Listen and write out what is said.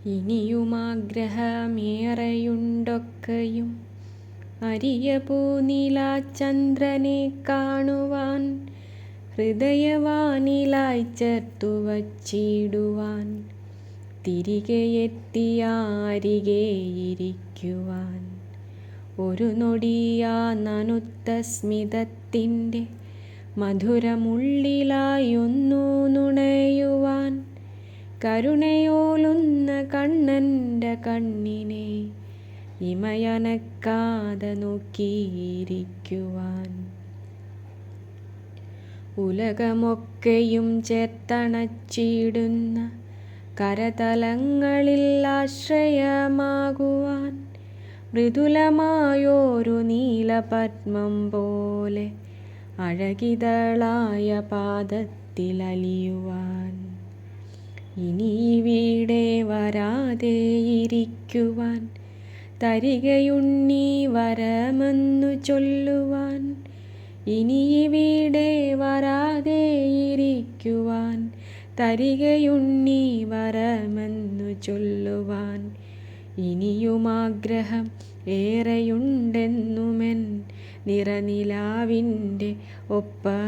ഇനിയുമാഗ്രഹമേറെയുണ്ടൊക്കെയും അരിയ പൂനിലാചന്ദ്രനെ കാണുവാൻ, ഹൃദയവാനിലായി ചേർത്തു വച്ചിടുവാൻ, തിരികെ എത്തിയാരികെയിരിക്കുവാൻ. ഒരു നൊടിയാ നനുത്ത സ്മിതത്തിൻ്റെ മധുരമുള്ളിലായൊന്നു നുണയുവാൻ, കരുണയോലുന്ന കണ്ണൻ്റെ കണ്ണിനെ ഇമയനക്കാതെ നോക്കിയിരിക്കുവാൻ. ഉലകമൊക്കെയും ചേർത്തണച്ചിടുന്ന കരതലങ്ങളിൽ ആശ്രയമാകുവാൻ, മൃദുലമായോരു നീലപദ്മം പോലെ അഴകിതളായ പാദത്തിലലിയുവാൻ. ഇനിയിവിടെ വരാതെയിരിക്കുവാൻ, തരികയുണ്ണീ വരമെന്നു ചൊല്ലുവാൻ. ഇനിയിവിടെ വരാതെയിരിക്കുവാൻ, തരികയുണ്ണീ വരമെന്നു ചൊല്ലുവാൻ. ഇനിയുമാഗ്രഹം ഏറെയുണ്ടെന്നുമെൻ നിറനിലാവിൻ്റെ ഒപ്പമിരിക്കുവാൻ.